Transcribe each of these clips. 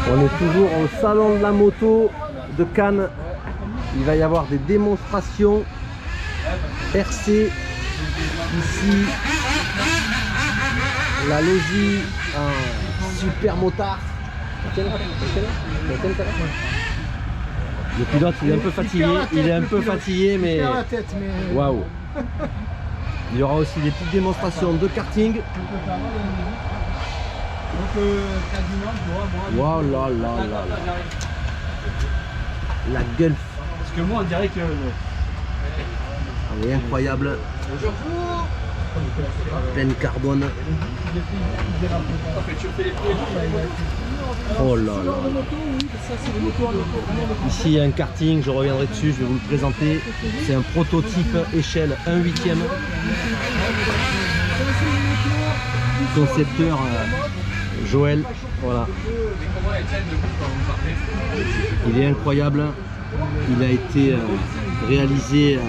On est toujours au salon de la moto de Cannes. Il va y avoir des démonstrations RC ici. La Losi, un super motard. Le pilote il est un peu fatigué, mais waouh. Il y aura aussi des petites démonstrations de karting. Waouh là là là. La gueule. Parce que moi on dirait que... Elle est incroyable. Pleine carbone. Oh là là. Ici il y a un karting, je reviendrai dessus, je vais vous le présenter. C'est un prototype échelle 1/8. Concepteur Joël, voilà. Il est incroyable. Il a été réalisé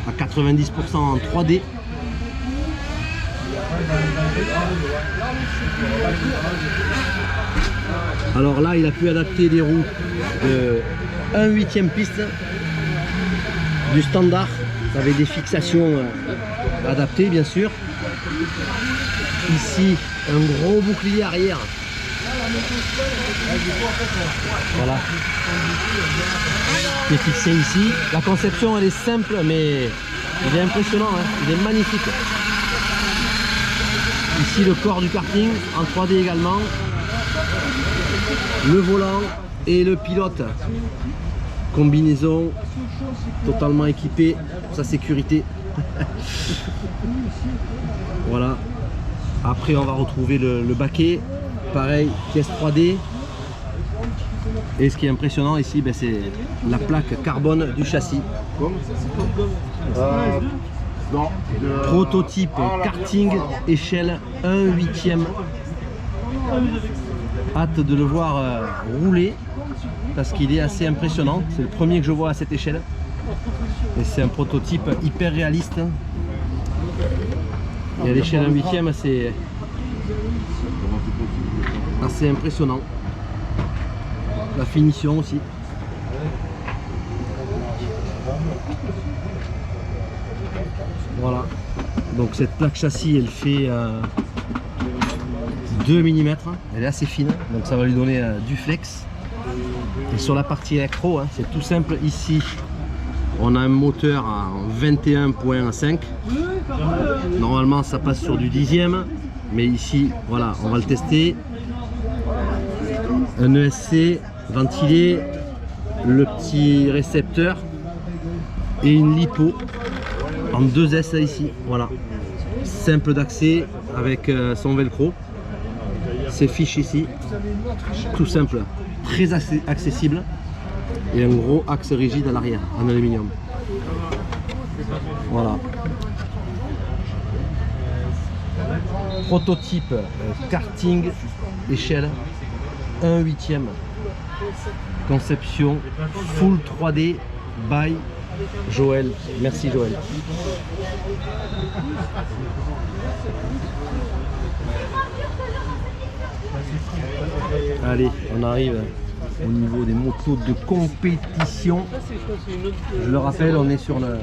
à 90% en 3D. Alors là, il a pu adapter les roues de 1/8 piste du standard avec des fixations adaptées, bien sûr. Ici, un gros bouclier arrière. Voilà. Qui est fixé ici. La conception, elle est simple, mais il est impressionnant, hein. Il est magnifique. Ici, le corps du karting en 3D également. Le volant et le pilote. Combinaison totalement équipée pour sa sécurité. Voilà. Après, on va retrouver le baquet. Pareil, pièce 3D. Et ce qui est impressionnant ici, ben, c'est la plaque carbone du châssis. Prototype karting échelle 1/8. Hâte de le voir rouler parce qu'il est assez impressionnant. C'est le premier que je vois à cette échelle. Et c'est un prototype hyper réaliste. Et à l'échelle 1/8, c'est assez impressionnant. La finition aussi. Voilà. Donc cette plaque châssis, elle fait 2 mm. Elle est assez fine. Donc ça va lui donner du flex. Et sur la partie électro, hein, c'est tout simple. Ici, on a un moteur en 21.5. Normalement, ça passe sur du 10e. Mais ici, voilà, on va le tester. Un ESC ventilé, le petit récepteur et une lipo en 2S ici. Voilà, simple d'accès avec son velcro. Ses fiches ici, tout simple, très accessible et un gros axe rigide à l'arrière en aluminium. Voilà. Prototype karting échelle 1/8. Conception full 3D by Joël. Merci Joël. Allez, on arrive au niveau des motos de compétition. Je le rappelle, on est sur le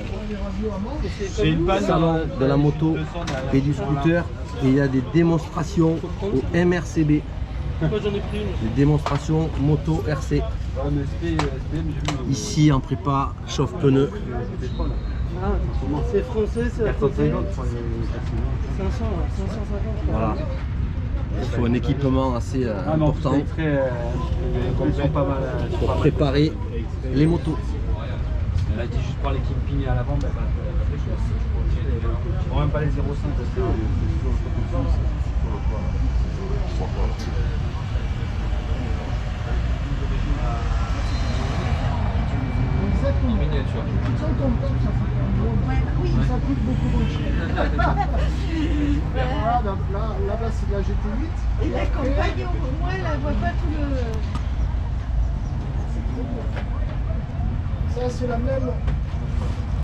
salon de la moto et du scooter et il y a des démonstrations au MRCB. Des démonstrations moto RC. Ici en prépa, chauffe pneus. C'est français, c'est 550. Voilà. Il faut un équipement assez important pour préparer les motos. Elle a dit juste par les campings à l'avant, bah, je ne même pas les 0,5 parce que miniature. Ça coûte beaucoup moins cher. Voilà, donc là-bas c'est de la GT8. Et la campagne, au moins, elle ne voit pas tout le... Ça c'est la même